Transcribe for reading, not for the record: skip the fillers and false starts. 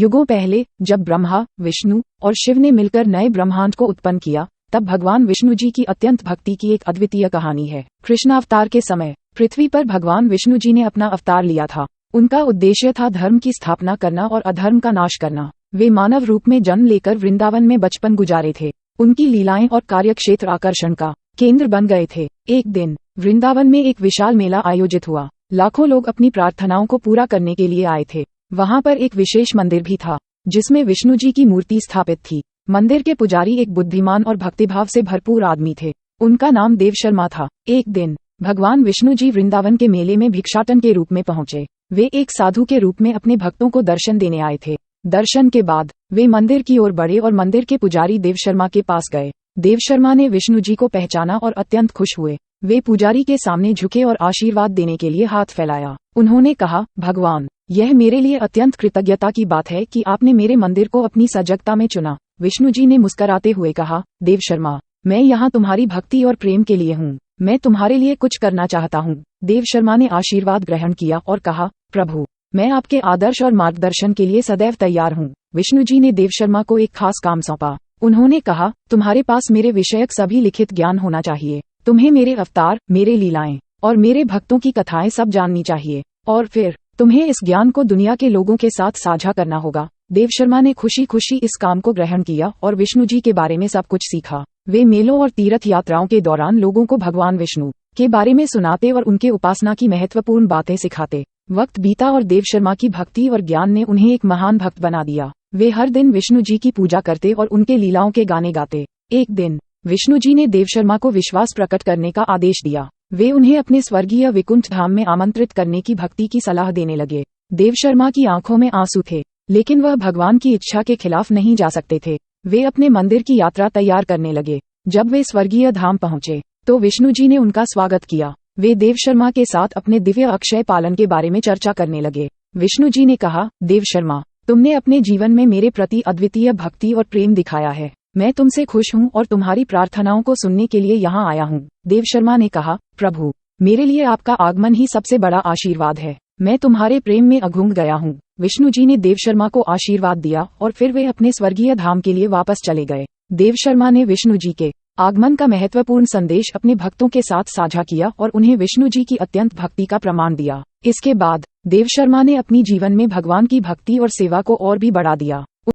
युगों पहले जब ब्रह्मा, विष्णु और शिव ने मिलकर नए ब्रह्मांड को उत्पन्न किया, तब भगवान विष्णु जी की अत्यंत भक्ति की एक अद्वितीय कहानी है। कृष्णावतार के समय पृथ्वी पर भगवान विष्णु जी ने अपना अवतार लिया था। उनका उद्देश्य था धर्म की स्थापना करना और अधर्म का नाश करना। वे मानव रूप में जन्म लेकर वृंदावन में बचपन गुजारे थे। उनकी लीलाएं और कार्यक्षेत्र आकर्षण का केंद्र बन गए थे। एक दिन वृंदावन में एक विशाल मेला आयोजित हुआ। लाखों लोग अपनी प्रार्थनाओं को पूरा करने के लिए आए थे। वहां पर एक विशेष मंदिर भी था जिसमें विष्णु जी की मूर्ति स्थापित थी। मंदिर के पुजारी एक बुद्धिमान और भक्तिभाव से भरपूर आदमी थे। उनका नाम देव शर्मा था। एक दिन भगवान विष्णु जी वृंदावन के मेले में भिक्षाटन के रूप में पहुंचे। वे एक साधु के रूप में अपने भक्तों को दर्शन देने आए थे। दर्शन के बाद वे मंदिर की ओर बढ़े और मंदिर के पुजारी देव शर्मा के पास गए। देव शर्मा ने विष्णु जी को पहचाना और अत्यंत खुश हुए। वे पुजारी के सामने झुके और आशीर्वाद देने के लिए हाथ फैलाया। उन्होंने कहा, भगवान, यह मेरे लिए अत्यंत कृतज्ञता की बात है कि आपने मेरे मंदिर को अपनी सजगता में चुना। विष्णु जी ने मुस्कुराते हुए कहा, देव शर्मा, मैं यहाँ तुम्हारी भक्ति और प्रेम के लिए हूँ। मैं तुम्हारे लिए कुछ करना चाहता हूँ। देव शर्मा ने आशीर्वाद ग्रहण किया और कहा, प्रभु, मैं आपके आदर्श और मार्गदर्शन के लिए सदैव तैयार हूँ। विष्णु जी ने देव शर्मा को एक खास काम सौंपा। उन्होंने कहा, तुम्हारे पास मेरे विषयक सभी लिखित ज्ञान होना चाहिए। तुम्हें मेरे अवतार, मेरे लीलाएं और मेरे भक्तों की कथाएं सब जाननी चाहिए, और फिर तुम्हें इस ज्ञान को दुनिया के लोगों के साथ साझा करना होगा। देव शर्मा ने खुशी खुशी इस काम को ग्रहण किया और विष्णु जी के बारे में सब कुछ सीखा। वे मेलों और तीर्थ यात्राओं के दौरान लोगों को भगवान विष्णु के बारे में सुनाते और उनके उपासना की महत्वपूर्ण बातें सिखाते। वक्त बीता और देव शर्मा की भक्ति और ज्ञान ने उन्हें एक महान भक्त बना दिया। वे हर दिन विष्णु जी की पूजा करते और उनके लीलाओं के गाने गाते। एक दिन विष्णु जी ने देव शर्मा को विश्वास प्रकट करने का आदेश दिया। वे उन्हें अपने स्वर्गीय विकुंठ धाम में आमंत्रित करने की भक्ति की सलाह देने लगे। देव शर्मा की आंखों में आंसू थे, लेकिन वह भगवान की इच्छा के खिलाफ नहीं जा सकते थे। वे अपने मंदिर की यात्रा तैयार करने लगे। जब वे स्वर्गीय धाम पहुंचे तो विष्णु जी ने उनका स्वागत किया। वे देव शर्मा के साथ अपने दिव्य अक्षय पालन के बारे में चर्चा करने लगे। विष्णु जी ने कहा, देव शर्मा, तुमने अपने जीवन में मेरे प्रति अद्वितीय भक्ति और प्रेम दिखाया है। मैं तुमसे खुश हूँ और तुम्हारी प्रार्थनाओं को सुनने के लिए यहाँ आया हूँ। देव शर्मा ने कहा, प्रभु, मेरे लिए आपका आगमन ही सबसे बड़ा आशीर्वाद है। मैं तुम्हारे प्रेम में अघुंग गया हूँ। विष्णु जी ने देव शर्मा को आशीर्वाद दिया और फिर वे अपने स्वर्गीय धाम के लिए वापस चले गए। देव शर्मा ने विष्णु जी के आगमन का महत्वपूर्ण संदेश अपने भक्तों के साथ साझा किया और उन्हें विष्णु जी की अत्यंत भक्ति का प्रमाण दिया। इसके बाद देव शर्मा ने अपनी जीवन में भगवान की भक्ति और सेवा को और भी बढ़ा दिया।